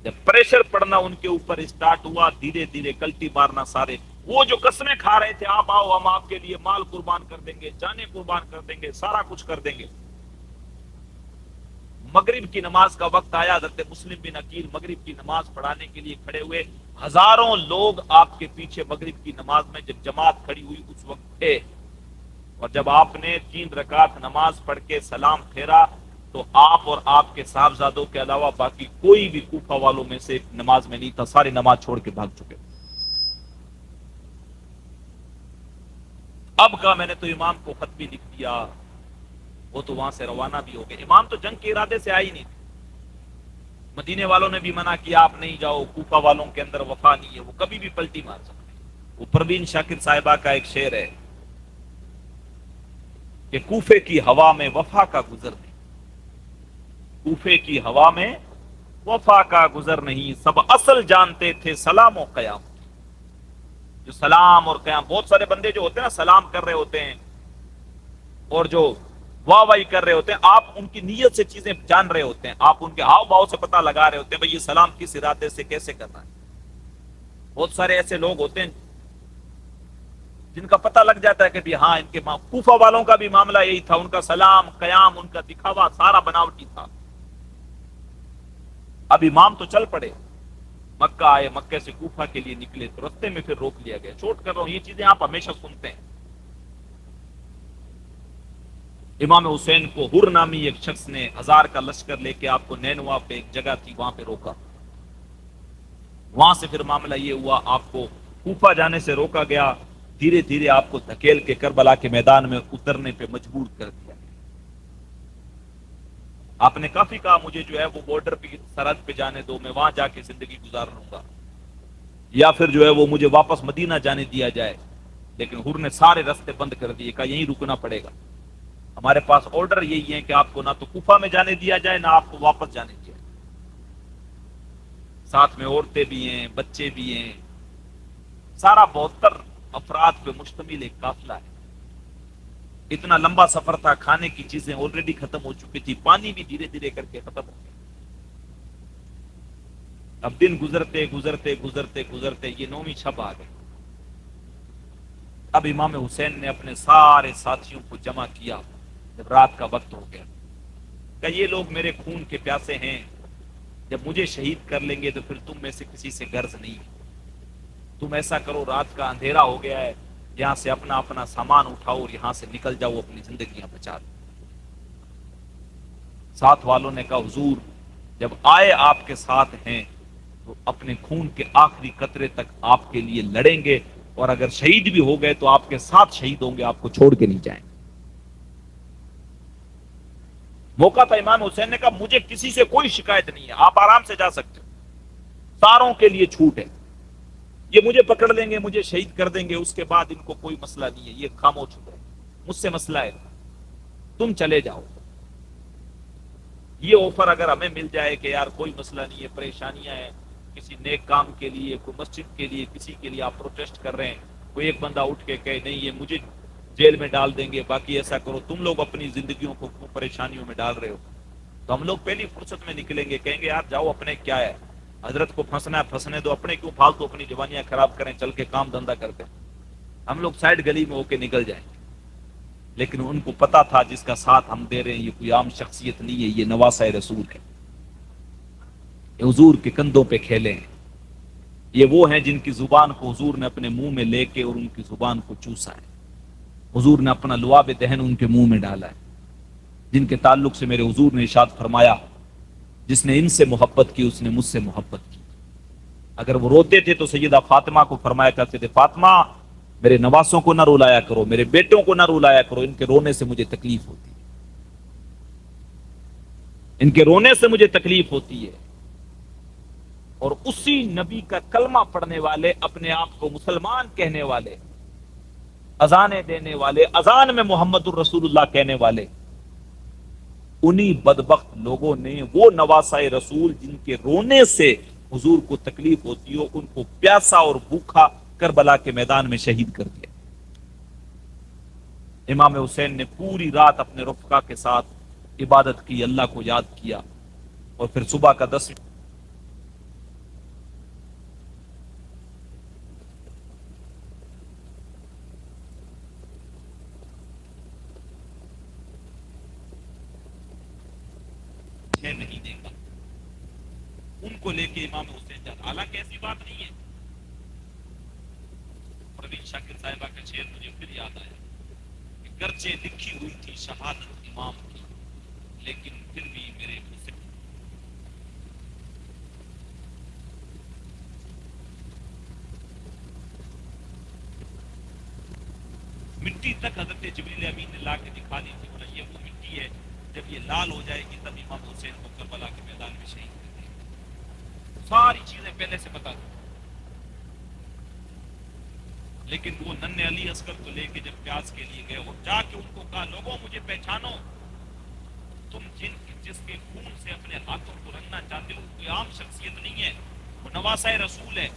جب پریشر پڑنا ان کے اوپر اسٹارٹ ہوا، دھیرے دھیرے کلٹی مارنا. سارے وہ جو قسمیں کھا رہے تھے، آپ آؤ ہم آپ کے لیے مال قربان کر دیں گے، جانیں قربان کر دیں گے، سارا کچھ کر دیں گے. مغرب کی نماز کا وقت آیا، حضرت مسلم بن عقیل مغرب کی نماز پڑھانے کے لیے کھڑے ہوئے. ہزاروں لوگ آپ کے پیچھے مغرب کی نماز میں جب جماعت کھڑی ہوئی اس وقت تھے. اور جب آپ نے 3 رکعت نماز پڑھ کے سلام پھیرا تو آپ اور آپ کے صاحبزادوں کے علاوہ باقی کوئی بھی کوفہ والوں میں سے نماز میں نہیں تھا. سارے نماز چھوڑ کے بھاگ چکے. اب کہا میں نے تو امام کو خط بھی لکھ دیا، وہ تو وہاں سے روانہ بھی ہو گئے. امام تو جنگ کے ارادے سے آئی نہیں تھی. مدینے والوں نے بھی منع کیا آپ نہیں جاؤ، کوفہ والوں کے اندر وفا نہیں ہے، وہ کبھی بھی پلٹی مار سکتے. وہ پروین شاکر صاحبہ کا ایک شعر ہے کہ کوفے کی ہوا میں وفا کا گزر نہیں. کوفے کی ہوا میں وفا کا گزر نہیں، سب اصل جانتے تھے سلام و قیام۔ جو سلام اور قیام، بہت سارے بندے جو ہوتے ہیں نا سلام کر رہے ہوتے ہیں اور جو واہ واہی کر رہے ہوتے ہیں، آپ ان کی نیت سے چیزیں جان رہے ہوتے ہیں، آپ ان کے ہاؤ بھاؤ سے پتہ لگا رہے ہوتے ہیں بھائی یہ سلام کس ارادے سے کیسے کرنا ہے۔ بہت سارے ایسے لوگ ہوتے ہیں جن کا پتہ لگ جاتا ہے کہ بھی ہاں ان کے کوفہ والوں کا بھی معاملہ یہی تھا، ان کا سلام قیام ان کا دکھاوا سارا بناوٹی تھا۔ اب امام تو چل پڑے، مکہ آئے، مکے سے کوفہ کے لیے نکلے تو رستے میں پھر روک لیا گیا۔ چوٹ کر رہا ہوں، یہ چیزیں آپ ہمیشہ سنتے ہیں۔ امام حسین کو ہر نامی ایک شخص نے 1000 کا لشکر لے کے آپ کو نینوا پہ ایک جگہ تھی وہاں پہ روکا۔ وہاں سے پھر معاملہ یہ ہوا آپ کو کوفہ جانے سے روکا گیا، دھیرے دھیرے آپ کو دھکیل کے کربلا کے میدان میں اترنے پہ مجبور کر دیا۔ آپ نے کافی کہا مجھے جو ہے وہ بارڈر پہ سرحد پہ جانے دو، میں وہاں جا کے زندگی گزار لوں گا، یا پھر جو ہے وہ مجھے واپس مدینہ جانے دیا جائے، لیکن حر نے سارے راستے بند کر دیے، کہا یہیں رکنا پڑے گا، ہمارے پاس آرڈر یہی ہے کہ آپ کو نہ تو کوفہ میں جانے دیا جائے نہ آپ کو واپس جانے دیا جائے۔ ساتھ میں عورتیں بھی ہیں، بچے بھی ہیں، سارا 72 افراد پہ مشتمل ایک قافلہ ہے۔ اتنا لمبا سفر تھا، کھانے کی چیزیں آلریڈی ختم ہو چکی تھی، پانی بھی دھیرے دھیرے کر کے ختم ہو گیا۔ اب دن گزرتے گزرتے گزرتے گزرتے یہ 9ویں شب آ گئی۔ اب امام حسین نے اپنے سارے ساتھیوں کو جمع کیا جب رات کا وقت ہو گیا، کہ یہ لوگ میرے خون کے پیاسے ہیں، جب مجھے شہید کر لیں گے تو پھر تم میں سے کسی سے غرض نہیں، تم ایسا کرو رات کا اندھیرا ہو گیا ہے، یہاں سے اپنا اپنا سامان اٹھاؤ اور یہاں سے نکل جاؤ، اپنی زندگیاں بچا لو۔ ساتھ والوں نے کہا حضور جب آئے آپ کے ساتھ ہیں تو اپنے خون کے آخری قطرے تک آپ کے لیے لڑیں گے، اور اگر شہید بھی ہو گئے تو آپ کے ساتھ شہید ہوں گے، آپ کو چھوڑ کے نہیں جائیں گے۔ موقع تھا، امام حسین نے کہا مجھے کسی سے کوئی شکایت نہیں ہے، آپ آرام سے جا سکتے ہو، ساروں کے لیے چھوٹ ہے، یہ مجھے پکڑ لیں گے مجھے شہید کر دیں گے، اس کے بعد ان کو کوئی مسئلہ نہیں ہے، یہ خاموش ہو گئے، مجھ سے مسئلہ ہے، تم چلے جاؤ۔ یہ آفر اگر ہمیں مل جائے کہ یار کوئی مسئلہ نہیں ہے، پریشانیاں ہیں، کسی نیک کام کے لیے، کوئی مسجد کے لیے، کسی کے لیے آپ پروٹیسٹ کر رہے ہیں، کوئی ایک بندہ اٹھ کے کہے نہیں یہ مجھے جیل میں ڈال دیں گے، باقی ایسا کرو، تم لوگ اپنی زندگیوں کو کیوں پریشانیوں میں ڈال رہے ہو، تو ہم لوگ پہلی فرصت میں نکلیں گے، کہیں گے یار جاؤ، اپنے کیا ہے، حضرت کو پھنسنا ہے پھنسنے دو، اپنے کیوں فالتو اپنی جوانیاں خراب کریں، چل کے کام دھندا کرتے ہیں، ہم لوگ سائڈ گلی میں ہو کے نکل جائیں گے۔ لیکن ان کو پتا تھا جس کا ساتھ ہم دے رہے ہیں یہ کوئی عام شخصیت نہیں ہے، یہ نواسہ رسول ہے، یہ حضور کے کندھوں پہ کھیلے ہیں، یہ وہ ہیں جن کی زبان کو حضور نے اپنے منہ میں لے کے اور ان کی زبان کو چوسا ہے، حضور نے اپنا لعاب دہن ان کے منہ میں ڈالا ہے، جن کے تعلق سے میرے حضور نے ارشاد فرمایا جس نے ان سے محبت کی اس نے مجھ سے محبت کی۔ اگر وہ روتے تھے تو سیدہ فاطمہ کو فرمایا کرتے تھے فاطمہ میرے نواسوں کو نہ رلایا کرو، میرے بیٹوں کو نہ رلایا کرو، ان کے رونے سے مجھے تکلیف ہوتی ہے، ان کے رونے سے مجھے تکلیف ہوتی ہے۔ اور اسی نبی کا کلمہ پڑھنے والے، اپنے آپ کو مسلمان کہنے والے، اذانیں دینے والے، اذان میں محمد الرسول اللہ کہنے والے، انہی بدبخت لوگوں نے وہ نواسہ رسول جن کے رونے سے حضور کو تکلیف ہوتی ہو، ان کو پیاسا اور بھوکا کربلا کے میدان میں شہید کر دیا۔ امام حسین نے پوری رات اپنے رفقا کے ساتھ عبادت کی، اللہ کو یاد کیا، اور پھر صبح کا 10 نہیں دے گا، ان کو لے کے امام حسین جاتا، حالانکہ ایسی بات نہیں ہے۔ پروین شاکر صاحبہ کا شعر مجھے پھر یاد آیا کہ گرچہ لکھی ہوئی تھی شہادت امام کی، لیکن پھر بھی میرے حسین مٹی تک حضرت جبریل امین نے لا کے دکھا دی تھی، بولا یہ وہ مٹی ہے، جب یہ لال ہو جائے گی تب امام حسین کو کربلا کے میدان میں شہید کر دیں گے، ساری چیزیں پہلے سے بتا دی۔ لیکن وہ ننھے علی اصغر کو لے کے جب پیاس کے لیے گئے اور جا کے ان کو کہا لوگوں مجھے پہچانو، تم جن جس کے خون سے اپنے ہاتھوں کو رنگنا چاہتے ہو کوئی عام شخصیت نہیں ہے، وہ نواسۂ رسول ہے،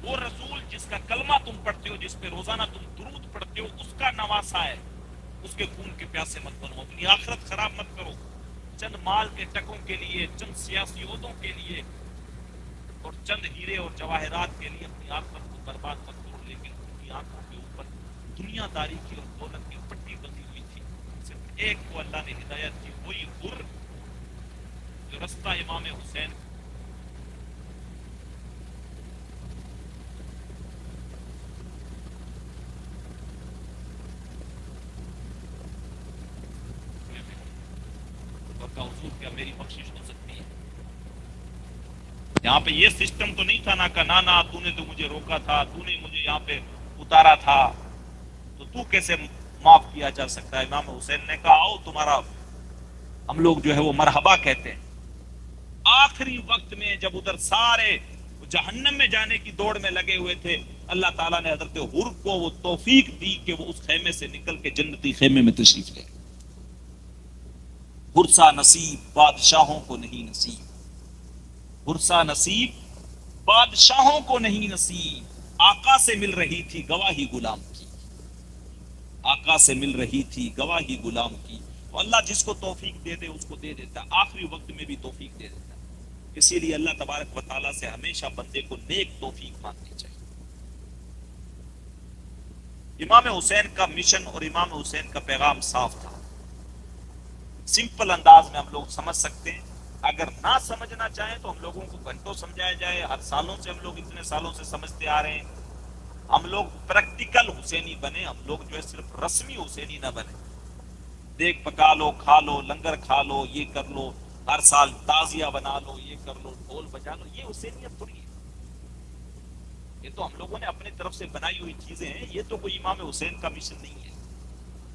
وہ رسول جس کا کلمہ تم پڑھتے ہو، جس پہ روزانہ تم درود پڑھتے ہو، اس کا نواسا ہے، اس کے خون کے پیاسے مت بنو، اپنی آخرت خراب مت کرو چند مال کے ٹکوں کے لیے، چند سیاسی عہدوں کے لیے اور چند ہیرے اور جواہرات کے لیے اپنی آخرت کو برباد مت کرو۔ لیکن ان کی آنکھوں کے اوپر دنیا داری کی اور دولت کی پٹی بندھی ہوئی تھی، صرف ایک کو اللہ نے ہدایت کی، وہی حر جو رستہ امام حسین کا حضور کیا میری بخشش ہو سکتی ہے؟ یہاں پہ یہ سسٹم تو نہیں تھا نا کہ نانا تو نے تو مجھے روکا تھا، تو نے مجھے یہاں پہ اتارا تھا، تو کیسے معاف کیا جا سکتا ہے؟ امام حسین نے کہا آؤ تمہارا، ہم لوگ جو ہے وہ مرحبا کہتے ہیں۔ آخری وقت میں جب ادھر سارے جہنم میں جانے کی دوڑ میں لگے ہوئے تھے، اللہ تعالیٰ نے حضرت حر کو وہ توفیق دی کہ وہ اس خیمے سے نکل کے جنتی خیمے میں تشریف لے۔ حرسا نصیب بادشاہوں کو نہیں نصیب، حرسا نصیب بادشاہوں کو نہیں نصیب۔ آقا سے مل رہی تھی گواہی غلام کی، آقا سے مل رہی تھی گواہی غلام کی۔ تو اللہ جس کو توفیق دے دے اس کو دے دیتا، آخری وقت میں بھی توفیق دے دیتا۔ اسی لیے اللہ تبارک و تعالیٰ سے ہمیشہ بندے کو نیک توفیق مانگنی چاہیے۔ امام حسین کا مشن اور امام حسین کا پیغام صاف تھا، سمپل انداز میں ہم لوگ سمجھ سکتے ہیں۔ اگر نہ سمجھنا چاہیں تو ہم لوگوں کو گھنٹوں سمجھایا جائے، ہر سالوں سے ہم لوگ اتنے سالوں سے سمجھتے آ رہے ہیں۔ ہم لوگ پریکٹیکل حسینی بنے، ہم لوگ جو ہے صرف رسمی حسینی نہ بنے۔ دیکھ پکا لو، کھا لو، لنگر کھا لو، یہ کر لو، ہر سال تازیہ بنا لو، یہ کر لو، ڈھول بجا لو، یہ حسینیت تھوڑی ہے۔ یہ تو ہم لوگوں نے اپنی طرف سے بنائی ہوئی چیزیں ہیں، یہ تو کوئی امام حسین کا مشن نہیں ہے۔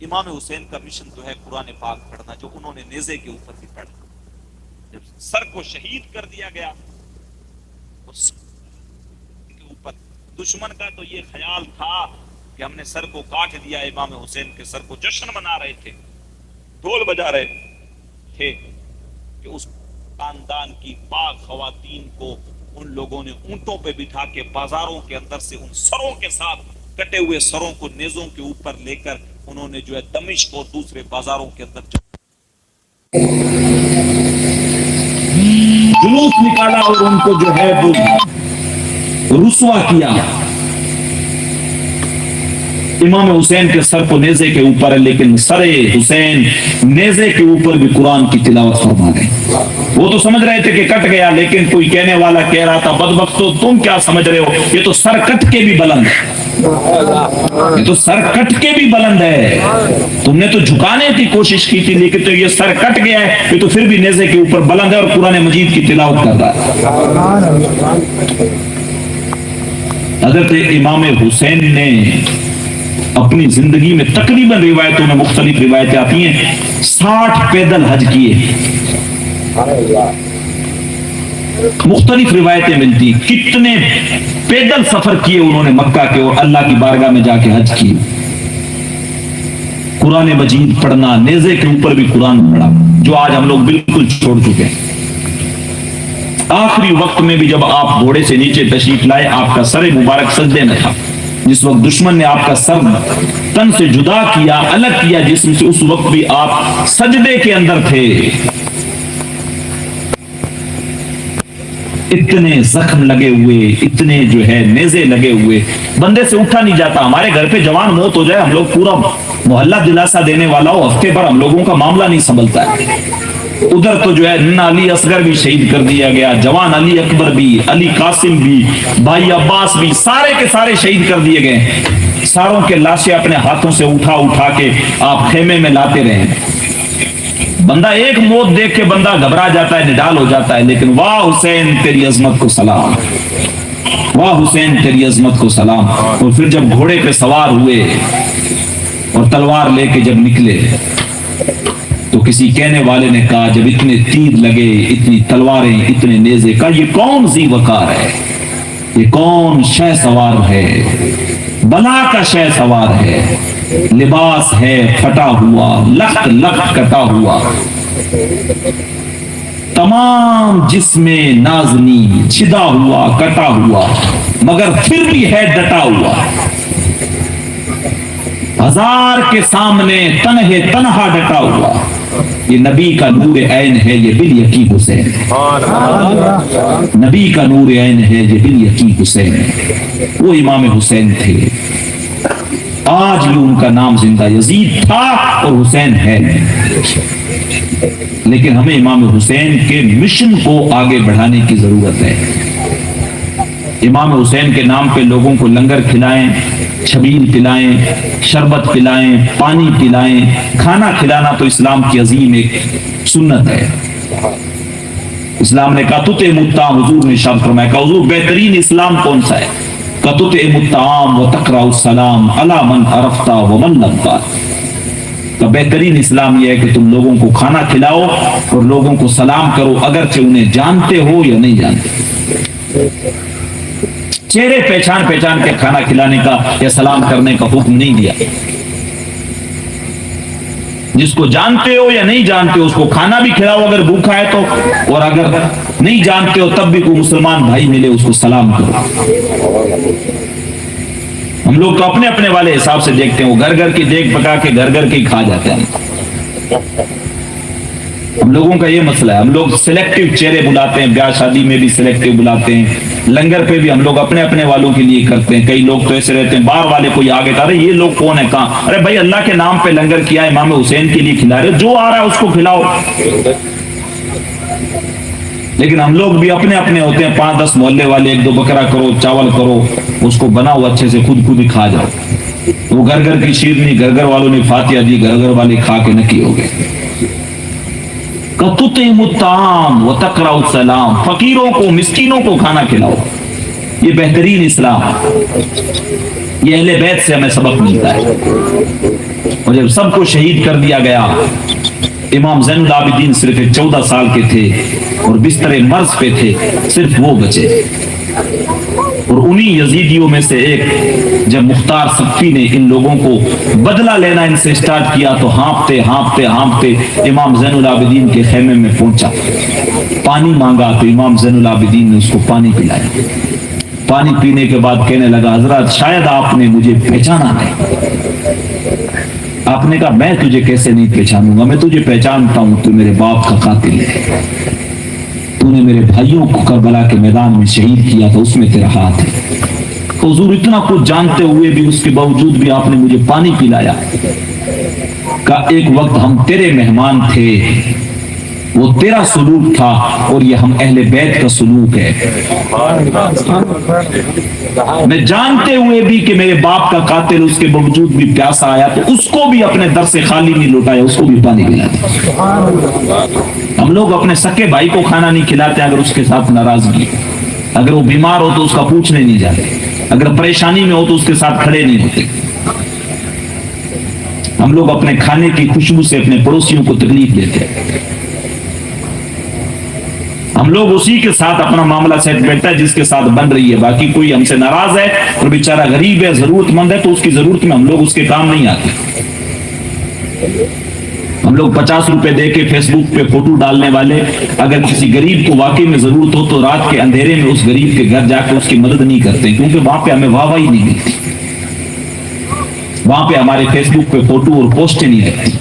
امام حسین کا مشن تو ہے قرآن پاک پڑھنا، جو انہوں نے نیزے کے اوپر بھی پڑھا۔ جب سر کو شہید کر دیا گیا اس کے اوپر، دشمن کا تو یہ خیال تھا کہ ہم نے سر کو کاٹ دیا، امام حسین کے سر کو جشن منا رہے تھے، ڈھول بجا رہے تھے کہ اس خاندان کی پاک خواتین کو ان لوگوں نے اونٹوں پہ بٹھا کے بازاروں کے اندر سے ان سروں کے ساتھ، کٹے ہوئے سروں کو نیزوں کے اوپر لے کر انہوں نے جو ہے دمشق اور دوسرے بازاروں کے اندر جلوس نکالا اور ان کو جو ہے وہ رسوا کیا۔ امام حسین کے سر کو نیزے کے اوپر ہے، لیکن سر حسین نیزے کے اوپر بھی قرآن کی تلاوت فرما رہے۔ وہ تو سمجھ رہے تھے کہ کٹ گیا، لیکن کوئی کہنے والا کہہ رہا تھا بدبختو تم کیا سمجھ رہے ہو، یہ تو سر کٹ کے بھی بلند ہے، یہ تو سر کٹ کے بھی بلند ہے، تم نے تو جھکانے کی کوشش کی تھی لیکن تو یہ سر کٹ گیا ہے، یہ تو پھر بھی نیزے کے اوپر بلند ہے اور قرآن مجید کی تلاوت کر رہا ہے۔ حضرت امام حسین نے اپنی زندگی میں تقریباً روایتوں میں مختلف روایتیں آتی ہیں 60 پیدل حج کیے، مختلف روایتیں ملتی کتنے پیدل سفر کیے انہوں نے مکہ کے اور اللہ کی بارگاہ میں جا کے حج کیے۔ قرآن مجید پڑھنا، نیزے کے اوپر بھی قرآن پڑھا، جو آج ہم لوگ بالکل چھوڑ چکے ہیں۔ آخری وقت میں بھی جب آپ گھوڑے سے نیچے تشریف لائے، آپ کا سر مبارک سجدے میں تھا، جس وقت دشمن نے آپ کا سر تن سے جدا کیا، الگ کیا جسم سے، اس وقت بھی آپ سجدے کے اندر تھے۔ اتنے زخم لگے ہوئے، اتنے جو ہے نیزے لگے ہوئے، بندے سے اٹھا نہیں جاتا۔ ہمارے گھر پہ جوان موت ہو جائے، ہم لوگ پورا محلہ دلاسا دینے والا ہو، ہفتے پر ہم لوگوں کا معاملہ نہیں سنبھلتا ہے۔ ادھر تو جو ہے ننا علی اصغر بھی شہید کر دیا گیا، جوان علی اکبر بھی، علی قاسم بھی، بھائی عباس بھی، سارے کے سارے شہید کر دیے گئے۔ ساروں کے لاشیں اپنے ہاتھوں سے اٹھا اٹھا کے آپ خیمے میں لاتے رہے۔ بندہ ایک موت دیکھ کے بندہ گھبرا جاتا ہے، نڈال ہو جاتا ہے، لیکن واہ حسین تیری عظمت کو سلام، واہ حسین تیری عظمت کو سلام۔ اور پھر جب گھوڑے پہ سوار ہوئے اور تلوار لے کے جب نکلے تو کسی کہنے والے نے کہا جب اتنے تیر لگے، اتنی تلواریں، اتنے نیزے، کہا یہ کون ذی وقار ہے، یہ کون شہ سوار ہے، بلا کا شہ سوار ہے، لباس ہے پھٹا ہوا، لخت لخت کٹا ہوا۔ تمام جسم نازنی چھدا ہوا کٹا ہوا مگر پھر بھی ہے ڈٹا ہوا، ہزار کے سامنے تنہا ڈٹا ہوا، یہ نبی کا نور عین ہے یہ بالیقین حسین، نبی کا نور عین ہے یہ بالیقین حسین، وہ امام حسین تھے، آج بھی ان کا نام زندہ، یزید تھا اور حسین ہے، لیکن ہمیں امام حسین کے مشن کو آگے بڑھانے کی ضرورت ہے۔ امام حسین کے نام پہ لوگوں کو لنگر کھلائیں، چھبیل پلائیں، شربت پلائیں، پانی پلائیں، کھانا کھلانا تو اسلام کی عظیم ایک سنت ہے۔ اسلام نے کہا تطعم الطعام، حضور نے ارشاد فرمایا کہ حضور بہترین اسلام کون سا ہے؟ کہ تطعم الطعام وتقرأ السلام علی من عرفت ومن لم تعرف، کہ بہترین اسلام یہ ہے کہ تم لوگوں کو کھانا کھلاؤ اور لوگوں کو سلام کرو اگرچہ انہیں جانتے ہو یا نہیں جانتے۔ چہرے پہچان کے کھانا کھلانے کا یا سلام کرنے کا حکم نہیں دیا، جس کو جانتے ہو یا نہیں جانتے ہو اس کو کھانا بھی کھلاؤ اگر بھوکا ہے تو، اور اگر نہیں جانتے ہو تب بھی کوئی مسلمان بھائی ملے اس کو سلام کرو۔ ہم لوگ تو اپنے اپنے والے حساب سے دیکھتے ہیں، وہ گھر گھر کی دیکھ پکا کے گھر گھر کے ہی کھا جاتے ہیں۔ ہم لوگوں کا یہ مسئلہ ہے، ہم لوگ سلیکٹیو چہرے بلاتے ہیں، بیاہ شادی میں بھی سلیکٹیو بلاتے ہیں، لنگر پہ بھی ہم لوگ اپنے اپنے والوں کے لیے کرتے ہیں۔ کئی لوگ تو ایسے رہتے ہیں باہر والے کوئی آگے کہا رہے یہ لوگ کون ہے کہاں، ارے بھائی اللہ کے نام پہ لنگر کیا، امام حسین کے لیے کھلا رہے، جو آ رہا ہے اس کو کھلاؤ۔ لیکن ہم لوگ بھی اپنے اپنے ہوتے ہیں، 5-10 محلے والے، 1-2 بکرا کرو، چاول کرو، اس کو بناؤ اچھے سے، خود ہی کھا جاؤ۔ وہ گھر گھر کی شیرنی گھر گھر والوں نے فاتحہ دی، گھر گھر والے کھا کے نکی ہو گئے۔ تطعم الطعام وتقرأ السلام، فقیروں کو مسکینوں کو کھانا کھلاؤ، یہ بہترین اسلام، یہ اہل بیت سے ہمیں سبق ملتا ہے۔ اور جب سب کو شہید کر دیا گیا، امام زین العابدین صرف 14 سال کے تھے اور بستر مرض پہ تھے، صرف وہ بچے، اور انہی یزیدیوں میں سے ایک جب مختار صفی نے ان لوگوں کو بدلہ لینا ان سے سٹارٹ کیا تو ہانپتے امام زین العابدین کے خیمے میں پہنچا، پانی مانگا تو امام زین العابدین نے اس کو پانی پلایا۔ پانی پینے کے بعد کہنے لگا حضرت شاید آپ نے مجھے پہچانا نہیں۔ آپ نے کہا میں تجھے کیسے نہیں پہچانوں گا، میں تجھے پہچانتا ہوں، تو میرے باپ کا قاتل ہے، تو نے میرے بھائیوں کو کربلا کے میدان میں شہید کیا تھا، اس میں تیرا ہاتھ ہے۔ حضور اتنا کچھ جانتے ہوئے بھی اس کے باوجود بھی آپ نے مجھے پانی پلایا، کہ ایک وقت ہم تیرے مہمان تھے، وہ تیرا سلوک تھا اور یہ ہم اہل بیت کا سلوک ہے۔ میں جانتے ہوئے بھی کہ میرے باپ کا قاتل اس کے باوجود بھی پیاسا آیا تو اس کو بھی اپنے در سے خالی نہیں لوٹایا، اس کو بھی پانی پلایا۔ ہم لوگ اپنے سکے بھائی کو کھانا نہیں کھلاتے اگر اس کے ساتھ ناراضگی، اگر وہ بیمار ہو تو اس کا پوچھنے نہیں جاتے، اگر پریشانی میں ہو تو اس کے ساتھ کھڑے نہیں ہوتے۔ ہم لوگ اپنے کھانے کی خوشبو سے اپنے پڑوسیوں کو تکلیف دیتے ہیں، ہم لوگ اسی کے ساتھ اپنا معاملہ سیٹ بیٹھتا ہے جس کے ساتھ بن رہی ہے، باقی کوئی ہم سے ناراض ہے اور بیچارہ غریب ہے، ضرورت مند ہے، تو اس کی ضرورت میں ہم لوگ اس کے کام نہیں آتے۔ ہم لوگ 50 روپے دے کے فیس بک پہ فوٹو ڈالنے والے اگر کسی غریب کو واقعی میں ضرورت ہو تو رات کے اندھیرے میں اس غریب کے گھر جا کے اس کی مدد نہیں کرتے، کیونکہ وہاں پہ ہمیں واہ واہی نہیں ملتی، وہاں پہ ہمارے فیس بک پہ فوٹو اور پوسٹیں نہیں رہتی۔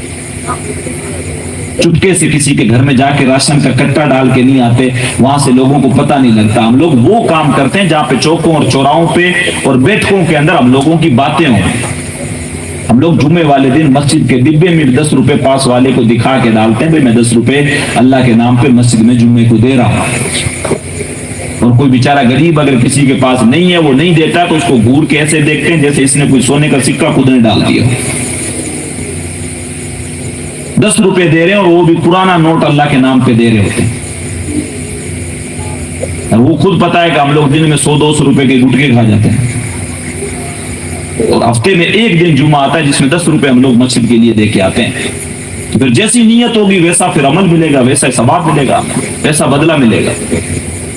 چپکے سے کسی کے گھر میں جا کے راشن کا کٹا ڈال کے نہیں آتے، وہاں سے لوگوں کو پتہ نہیں لگتا۔ ہم لوگ وہ کام کرتے ہیں جہاں پہ چوکوں اور چوراہوں پہ اور بیٹھکوں کے اندر ہم لوگوں کی باتیں ہوں۔ ہم لوگ جمعے والے دن مسجد کے ڈبے میں 10 روپے پاس والے کو دکھا کے ڈالتے ہیں، بھئی میں 10 روپے اللہ کے نام پہ مسجد میں جمعے کو دے رہا ہوں، اور کوئی بیچارہ غریب اگر کسی کے پاس نہیں ہے وہ نہیں دیتا تو اس کو گور کے ایسے دیکھتے ہیں جیسے اس نے کوئی سونے کا سکہ خود نے ڈال دیا۔ 10 روپے دے رہے ہیں اور وہ بھی پرانا نوٹ اللہ کے نام پہ دے رہے ہوتے ہیں، وہ خود پتا ہے کہ ہم لوگ دن میں 100-200 روپے کے گٹکے کھا جاتے ہیں، اور ہفتے میں ایک دن جمعہ آتا ہے جس میں 10 روپے ہم لوگ مسجد کے لیے دے کے آتے ہیں۔ تو پھر جیسی نیت ہوگی ویسا پھر عمل ملے گا، ویسا ثواب ملے گا، ویسا بدلہ ملے گا۔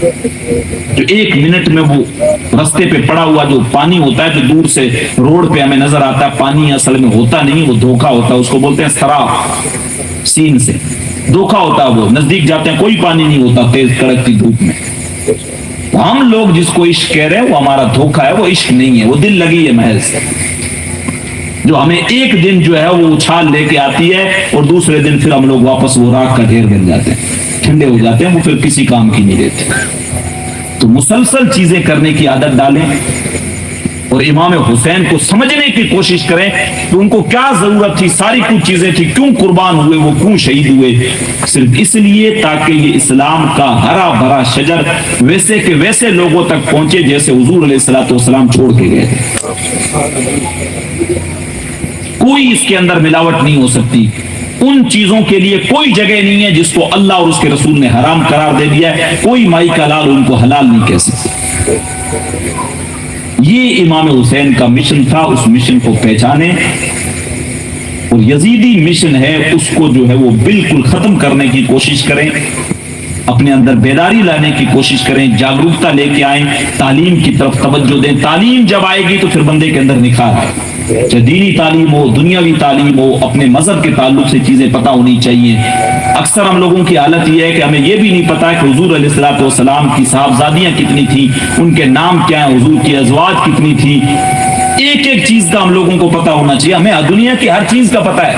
جو 1 منٹ میں وہ رستے پہ پڑا ہوا جو پانی ہوتا ہے، جو دور سے روڈ پہ ہمیں نظر آتا ہے، پانی اصل میں ہوتا نہیں، وہ دھوکا ہوتا ہے، اس کو بولتے ہیں سراب، سین سے دھوکا ہوتا ہے، وہ نزدیک جاتے ہیں کوئی پانی نہیں ہوتا تیز کڑکتی دھوپ میں۔ ہم لوگ جس کو عشق کہہ رہے ہیں وہ ہمارا دھوکا ہے، وہ عشق نہیں ہے، وہ دل لگی ہے محض، جو ہمیں ایک دن جو ہے وہ اچھال لے کے آتی ہے اور دوسرے دن پھر ہم لوگ واپس وہ راکھ کا ڈھیر بن جاتے ہیں، ٹھنڈے ہو جاتے ہیں، وہ پھر کسی کام کی نہیں رہتے۔ تو مسلسل چیزیں کرنے کی عادت ڈالیں اور امام حسین کو سمجھنے کی کوشش کریں کہ ان کو کیا ضرورت تھی، ساری کچھ چیزیں تھی، کیوں قربان ہوئے، وہ کیوں شہید ہوئے، صرف اس لیے تاکہ یہ اسلام کا ہرا بھرا شجر ویسے کہ ویسے لوگوں تک پہنچے جیسے حضور علیہ الصلوۃ والسلام چھوڑ کے گئے تھے۔ کوئی اس کے اندر ملاوٹ نہیں ہو سکتی، ان چیزوں کے لیے کوئی جگہ نہیں ہے جس کو اللہ اور اس کے رسول نے حرام قرار دے دیا ہے، کوئی مائی کا لال ان کو حلال نہیں کہہ سکتا۔ یہ امام حسین کا مشن تھا، اس مشن کو پہچانے، اور یزیدی مشن ہے اس کو جو ہے وہ بالکل ختم کرنے کی کوشش کریں، اپنے اندر بیداری لانے کی کوشش کریں، جاگرکتا لے کے آئیں، تعلیم کی طرف توجہ دیں۔ تعلیم جب آئے گی تو پھر بندے کے اندر نکھار ہے، چاہے دینی تعلیم ہو، دنیاوی تعلیم ہو، اپنے مذہب کے تعلق سے چیزیں پتہ ہونی چاہیے۔ اکثر ہم لوگوں کی حالت یہ ہے کہ ہمیں یہ بھی نہیں پتا کہ حضور علیہ الصلوۃ والسلام کی صاحبزادیاں کتنی تھیں، ان کے نام کیا ہیں، حضور کی ازواج کتنی تھی، ایک ایک چیز کا ہم لوگوں کو پتا ہونا چاہیے۔ ہمیں دنیا کی ہر چیز کا پتا ہے،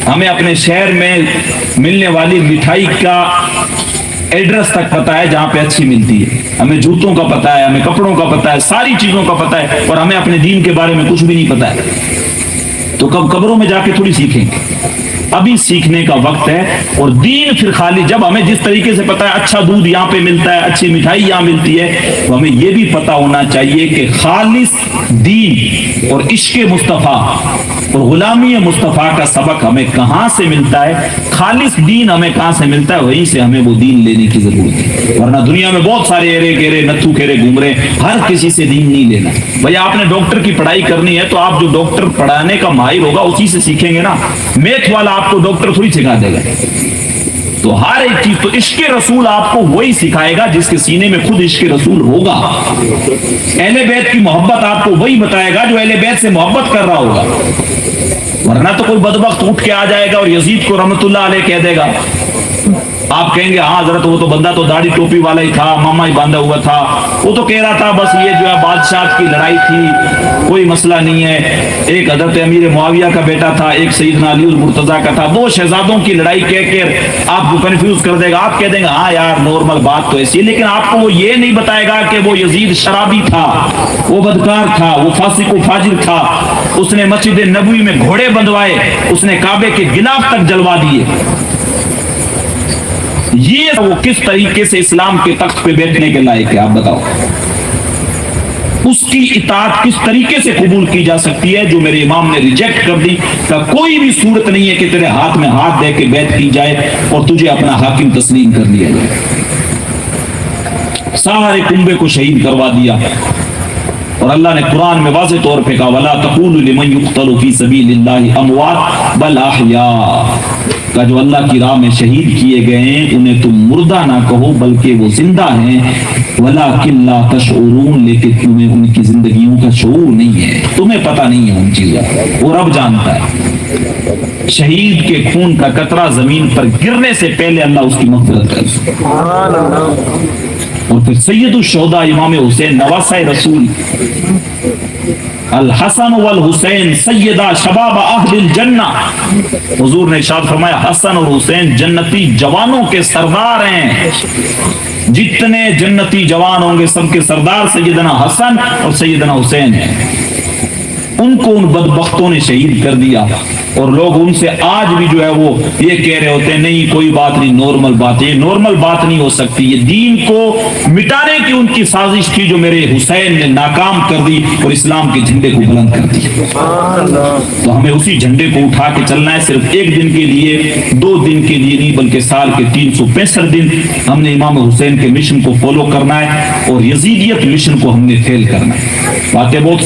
ہمیں اپنے شہر میں ملنے والی مٹھائی کا ایڈریس تک پتا ہے جہاں پہ اچھی ملتی ہے، ہمیں جوتوں کا پتا ہے، ہمیں کپڑوں کا پتا ہے، ساری چیزوں کا پتا ہے، اور ہمیں اپنے دین کے بارے میں کچھ بھی نہیں پتا ہے۔ تو کب قبروں میں جا کے تھوڑی سیکھیں گے، ابھی سیکھنے کا وقت ہے۔ اور دین پھر خالی جب ہمیں جس طریقے سے پتا ہے اچھا دودھ یہاں پہ ملتا ہے، اچھی مٹھائی یہاں ملتی ہے، تو ہمیں یہ بھی پتا ہونا چاہیے کہ خالص دین اور عشق مصطفیٰ اور غلامی مصطفیٰ کا سبق ہمیں کہاں سے ملتا ہے، خالص دین ہمیں کہاں سے ملتا ہے، وہیں سے ہمیں وہ دین لینے کی ضرورت ہے۔ ورنہ دنیا میں بہت سارے ایرے گیرے نتھو کھیرے گھوم رہے، ہر کسی سے دین نہیں لینا۔ بھئی آپ نے ڈاکٹر کی پڑھائی کرنی ہے تو آپ جو ڈاکٹر پڑھانے کا ماہر ہوگا اسی سے سیکھیں گے نا، میتھ والا آپ کو ڈاکٹر تھوڑی سکھا دے گا۔ تو ہر ایک چیز، تو عشق رسول آپ کو وہی سکھائے گا جس کے سینے میں خود عشق رسول ہوگا۔ اہل بیت کی محبت آپ کو وہی بتائے گا جو اہل بیت سے محبت کر رہا ہوگا، ورنہ تو کوئی بدبخت اٹھ کے آ جائے گا اور یزید کو رحمت اللہ علیہ کہہ دے گا، آپ کہیں گے ہاں حضرت وہ تو بندہ تو داڑھی ٹوپی والا ہی تھا، ماما ہی باندھا ہوا تھا، وہ تو کہہ رہا تھا بس یہ جو ہے بادشاہ کی لڑائی تھی، کوئی مسئلہ نہیں ہے، ایک حضرت امیر معاویہ کا بیٹا تھا، ایک سیدنا علی المرتضیٰ کا تھا، 2 شہزادوں کی لڑائی کہہ کے آپ کو کنفیوز کر دے گا۔ آپ کہہ دیں گے ہاں یار نارمل بات تو ایسی ہے، لیکن آپ کو وہ یہ نہیں بتائے گا کہ وہ یزید شرابی تھا، وہ بدکار تھا، وہ فاسق و فاجر تھا، اس نے مسجد نبوی میں گھوڑے بندوائے، اس نے کعبے کے غلاف تک جلوا دیے۔ یہ وہ کس طریقے سے اسلام کے تخت پہ بیٹھنے کے لائق ہے، آپ بتاؤ، اس کی اطاعت کس طریقے سے قبول کی جا سکتی ہے جو میرے امام نے ریجیکٹ کر دی کہ کوئی بھی صورت نہیں ہے کہ تیرے ہاتھ میں ہاتھ دے کے بیعت کی جائے اور تجھے اپنا حاکم تسلیم کر لیا جائے۔ سارے کنبے کو شہید کروا دیا، اور اللہ نے قرآن میں واضح طور پہ کہا وَلَا تَقُولُوا لِمَنْ يُقْتَلُ فِي سَبِيلِ اللَّهِ أَمْوَاتٌ بَلْ أَحْيَاءٌ، کہ جو اللہ کی راہ میں شہید کیے گئے ہیں انہیں تم مردہ نہ کہو بلکہ وہ زندہ ہیں، وَلَٰكِن لَا تَشْعُرُونَ، لیکن تمہیں ان کی زندگیوں کا شعور نہیں ہے، تمہیں پتہ نہیں ہے ان چیزوں کا، وہ رب جانتا ہے۔ شہید کے خون کا قطرہ زمین پر گرنے سے پہلے اللہ اس کی مغفرت کرے۔ اور پھر سید الشہداء امام حسین نواسہ رسول الحسن والحسین سیدہ شباب اہل الجنہ، حضور نے ارشاد فرمایا حسن اور حسین جنتی جوانوں کے سردار ہیں، جتنے جنتی جوان ہوں گے سب کے سردار سیدنا حسن اور سیدنا حسین ہیں۔ ان کو ان بدبختوں نے شہید کر دیا، اور لوگ ان سے آج بھی جو ہے وہ یہ کہہ رہے ہوتے ہیں نہیں کوئی بات نہیں، نارمل بات ہے، یہ نارمل بات نہیں ہو سکتی، یہ دین کو مٹانے کی ان کی سازش تھی جو میرے حسین نے ناکام کر دی اور اسلام کے جھنڈے کو بلند کر دیا۔ تو ہمیں اسی جھنڈے کو اٹھا کے چلنا ہے، صرف ایک دن کے لیے 2 دن کے لیے نہیں بلکہ سال کے 365 دن ہم نے امام حسین کے مشن کو فالو کرنا ہے، اور یزیدیت مشن کو ہم نے فیل کرنا ہے۔ باتیں بہت